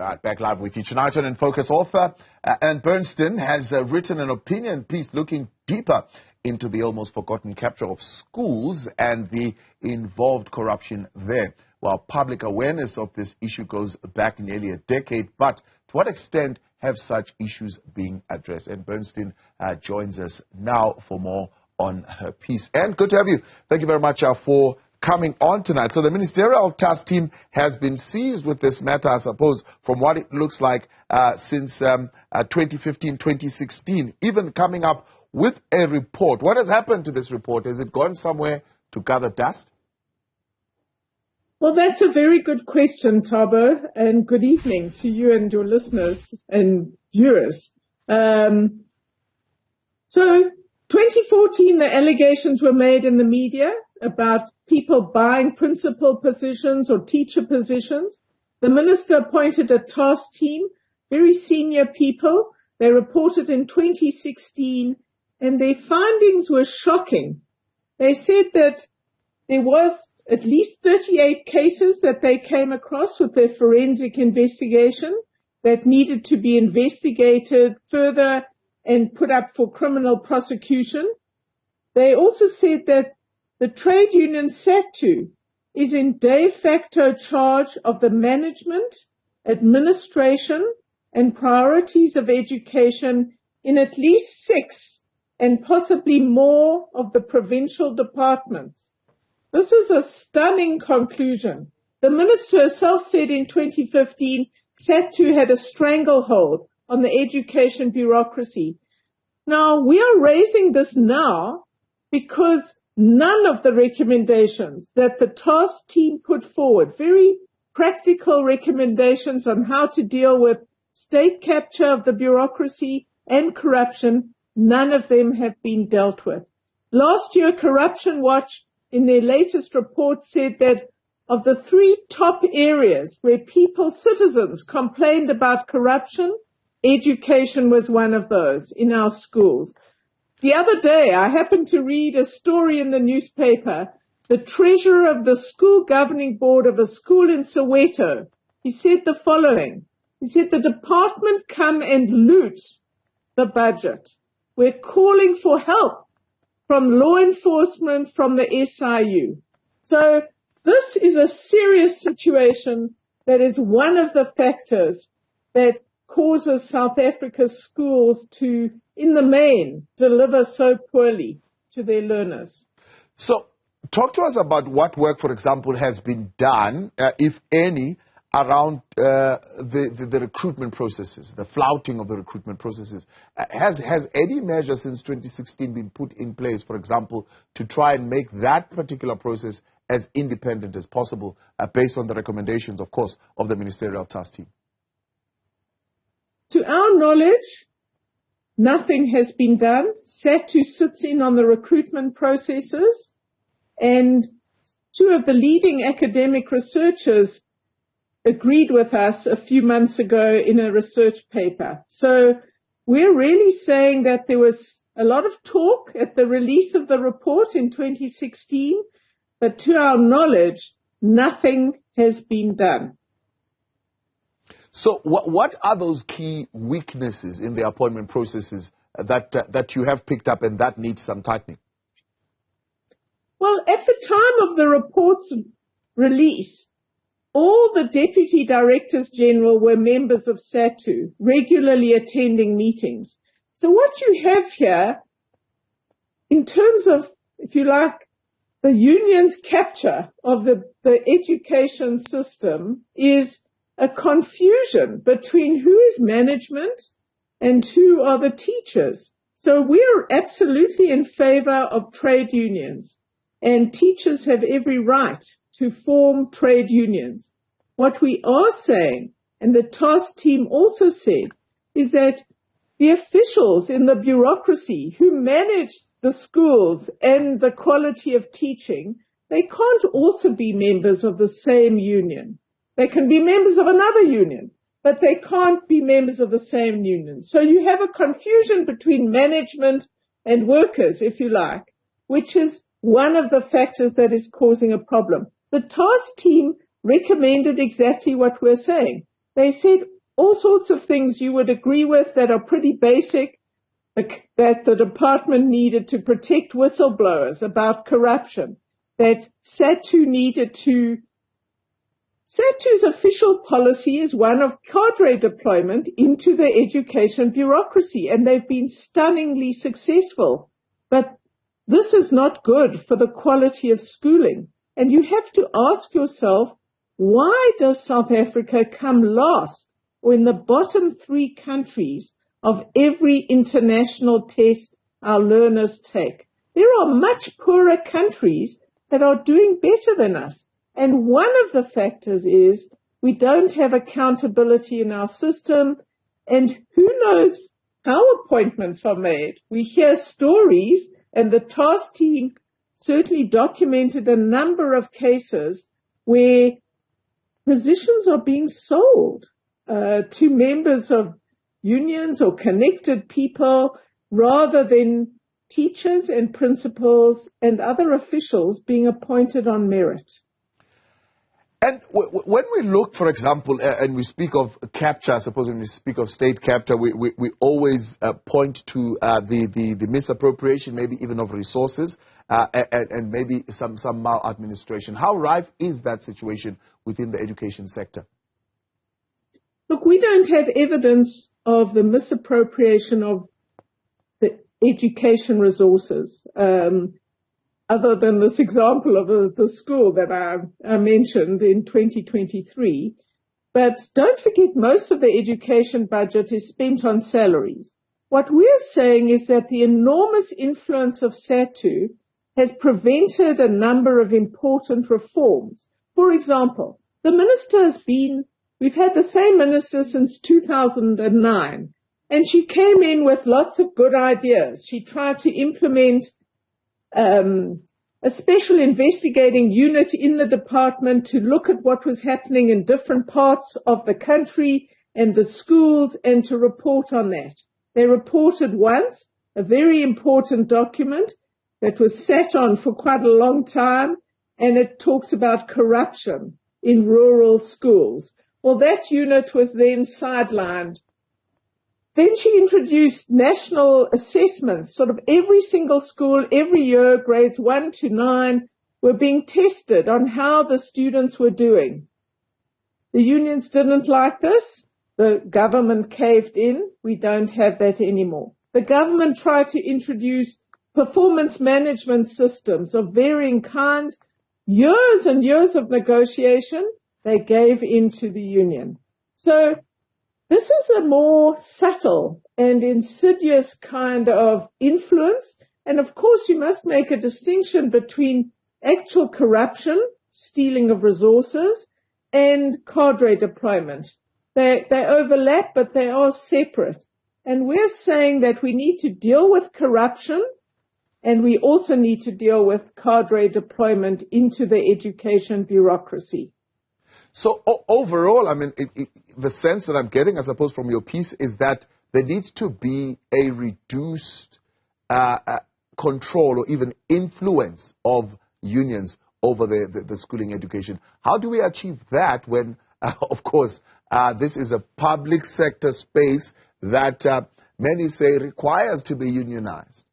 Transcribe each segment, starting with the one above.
Right, back live with you tonight. On In Focus, author Ann Bernstien has written an opinion piece looking deeper into the almost forgotten capture of schools and the involved corruption there. While public awareness of this issue goes back nearly a decade, but to what extent have such issues been addressed? Ann Bernstien joins us now for more on her piece. Ann, good to have you. Thank you very much for coming on tonight. So the ministerial task team has been seized with this matter, I suppose, from what it looks like since 2015, 2016, even coming up with a report. What has happened to this report? Has it gone somewhere to gather dust? Well, that's a very good question, Thabo, and good evening to you and your listeners and viewers. So 2014, the allegations were made in the media about people buying principal positions or teacher positions. The minister appointed a task team, very senior people. They reported in 2016, and their findings were shocking. They said that there was at least 38 cases that they came across with their forensic investigation that needed to be investigated further and put up for criminal prosecution. They also said that the trade union SATU is in de facto charge of the management, administration, and priorities of education in at least 6 and possibly more of the provincial departments. This is a stunning conclusion. The minister herself said in 2015, SATU had a stranglehold on the education bureaucracy. Now, we are raising this now because none of the recommendations that the task team put forward, very practical recommendations on how to deal with state capture of the bureaucracy and corruption, none of them have been dealt with. Last year, Corruption Watch, in their latest report, said that of the 3 top areas where citizens complained about corruption, education was one of those in our schools. The other day, I happened to read a story in the newspaper. The treasurer of the school governing board of a school in Soweto, he said the following. He said, the department come and loot the budget. We're calling for help from law enforcement, from the SIU. So this is a serious situation that is one of the factors that causes South Africa's schools to, in the main, deliver so poorly to their learners. So talk to us about what work, for example, has been done, if any, around the recruitment processes, the flouting of the recruitment processes. Has any measure since 2016 been put in place, for example, to try and make that particular process as independent as possible, based on the recommendations, of course, of the ministerial task team? To our knowledge, nothing has been done. SATU sits in on the recruitment processes, and 2 of the leading academic researchers agreed with us a few months ago in a research paper. So we're really saying that there was a lot of talk at the release of the report in 2016, but to our knowledge, nothing has been done. So what are those key weaknesses in the appointment processes that you have picked up and that needs some tightening? Well, at the time of the report's release, all the deputy directors general were members of SATU, regularly attending meetings. So what you have here, in terms of, if you like, the union's capture of the education system, is a confusion between who is management and who are the teachers. So we're absolutely in favor of trade unions, and teachers have every right to form trade unions. What we are saying, and the task team also said, is that the officials in the bureaucracy who manage the schools and the quality of teaching, they can't also be members of the same union. They can be members of another union, but they can't be members of the same union. So you have a confusion between management and workers, if you like, which is one of the factors that is causing a problem. The task team recommended exactly what we're saying. They said all sorts of things you would agree with that are pretty basic, that the department needed to protect whistleblowers about corruption, that SADTU's official policy is one of cadre deployment into the education bureaucracy, and they've been stunningly successful. But this is not good for the quality of schooling. And you have to ask yourself, why does South Africa come last or in the bottom 3 countries of every international test our learners take? There are much poorer countries that are doing better than us. And one of the factors is we don't have accountability in our system, and who knows how appointments are made. We hear stories, and the task team certainly documented a number of cases where positions are being sold to members of unions or connected people rather than teachers and principals and other officials being appointed on merit. And when we look, for example, and we speak of capture, I suppose when we speak of state capture, we always point to the misappropriation, maybe even of resources, and maybe some maladministration. How rife is that situation within the education sector? Look, we don't have evidence of the misappropriation of the education resources, other than this example of the school that I mentioned in 2023. But don't forget, most of the education budget is spent on salaries. What we're saying is that the enormous influence of SADTU has prevented a number of important reforms. For example, the minister we've had the same minister since 2009, and she came in with lots of good ideas. She tried to implement a special investigating unit in the department to look at what was happening in different parts of the country and the schools and to report on that. They reported once, a very important document that was sat on for quite a long time, and it talked about corruption in rural schools. Well, that unit was then sidelined. Then she introduced national assessments. Sort of every single school, every year, grades 1 to 9, were being tested on how the students were doing. The unions didn't like this. The government caved in. We don't have that anymore. The government tried to introduce performance management systems of varying kinds. Years and years of negotiation, they gave in to the union. So this is a more subtle and insidious kind of influence. And of course, you must make a distinction between actual corruption, stealing of resources, and cadre deployment. They overlap, but they are separate. And we're saying that we need to deal with corruption, and we also need to deal with cadre deployment into the education bureaucracy. So overall, I mean, the sense that I'm getting, I suppose, from your piece is that there needs to be a reduced control or even influence of unions over the schooling education. How do we achieve that when, of course, this is a public sector space that many say requires to be unionized?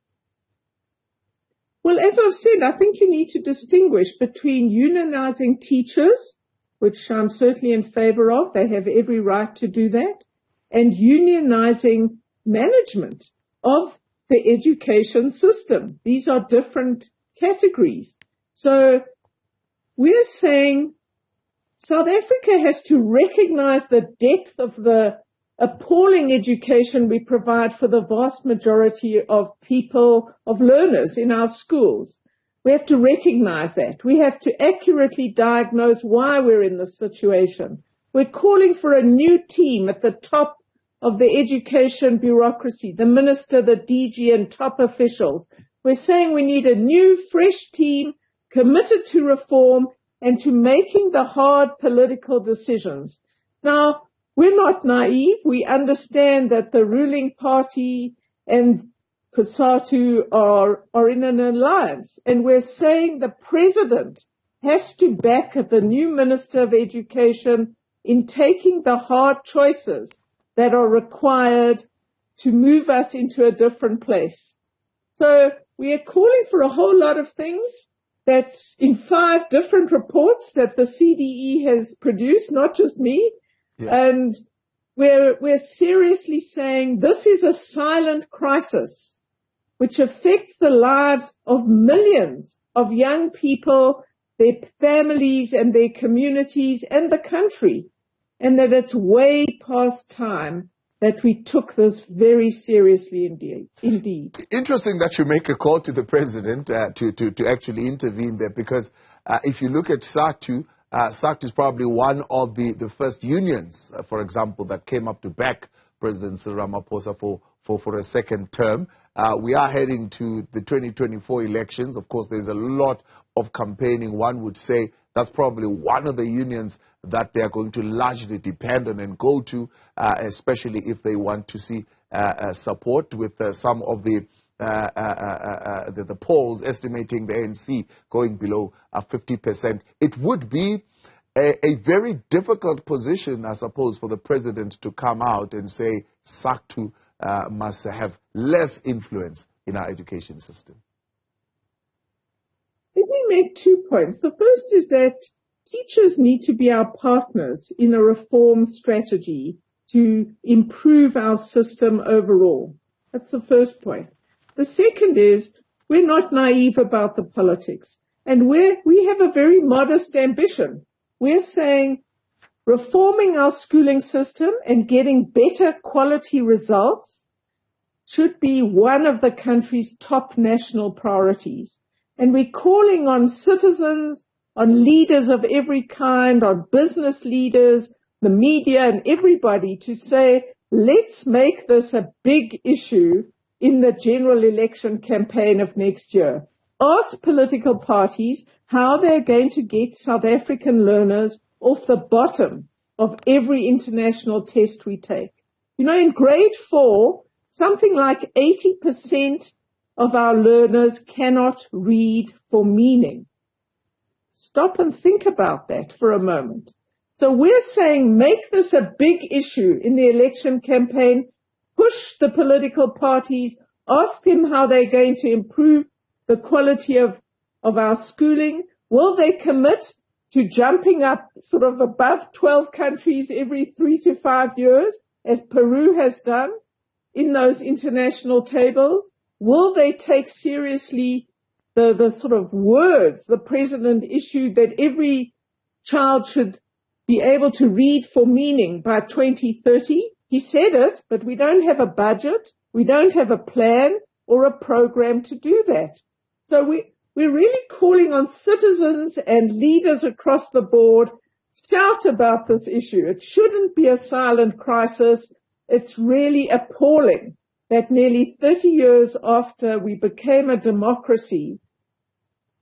Well, as I've said, I think you need to distinguish between unionizing teachers, which I'm certainly in favor of. They have every right to do that, and unionizing management of the education system. These are different categories. So we're saying South Africa has to recognize the depth of the appalling education we provide for the vast majority of people, of learners in our schools. We have to recognize that. We have to accurately diagnose why we're in this situation. We're calling for a new team at the top of the education bureaucracy, the minister, the DG, and top officials. We're saying we need a new, fresh team committed to reform and to making the hard political decisions. Now, we're not naive. We understand that the ruling party and COSATU are in an alliance, and we're saying the president has to back the new Minister of Education in taking the hard choices that are required to move us into a different place. So we are calling for a whole lot of things that in 5 different reports that the CDE has produced, not just me. Yeah. And we're seriously saying this is a silent crisis which affects the lives of millions of young people, their families and their communities and the country, and that it's way past time that we took this very seriously indeed. Interesting that you make a call to the president to actually intervene there, because if you look at SACTU, SACTU is probably one of the first unions, for example, that came up to back President Cyril Ramaphosa for a second term. We are heading to the 2024 elections. Of course, there's a lot of campaigning. One would say that's probably one of the unions that they are going to largely depend on and go to, especially if they want to see support, with some of the polls estimating the ANC going below 50%. It would be a very difficult position, I suppose, for the president to come out and say SACTU must have less influence in our education system. Let me make 2 points. The first is that teachers need to be our partners in a reform strategy to improve our system overall. That's the first point. The second is we're not naive about the politics, and we have a very modest ambition. We're saying reforming our schooling system and getting better quality results should be one of the country's top national priorities. And we're calling on citizens, on leaders of every kind, on business leaders, the media and everybody to say, let's make this a big issue in the general election campaign of next year. Ask political parties how they're going to get South African learners off the bottom of every international test we take. You know, in grade 4, something like 80% of our learners cannot read for meaning. Stop and think about that for a moment. So we're saying make this a big issue in the election campaign, push the political parties, ask them how they're going to improve the quality of our schooling. Will they commit to jumping up sort of above 12 countries every 3 to 5 years, as Peru has done in those international tables? Will they take seriously the sort of words the president issued that every child should be able to read for meaning by 2030? He said it, but we don't have a budget, we don't have a plan or a program to do that. So we're really calling on citizens and leaders across the board, shout about this issue. It shouldn't be a silent crisis. It's really appalling that nearly 30 years after we became a democracy,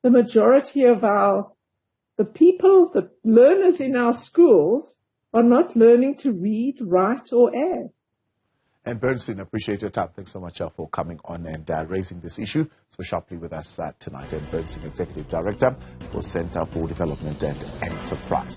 the majority of the people, the learners in our schools, are not learning to read, write, or add. Ann Bernstien, appreciate your time. Thanks so much for coming on and raising this issue so sharply with us tonight. Ann Bernstien, Executive Director for Center for Development and Enterprise.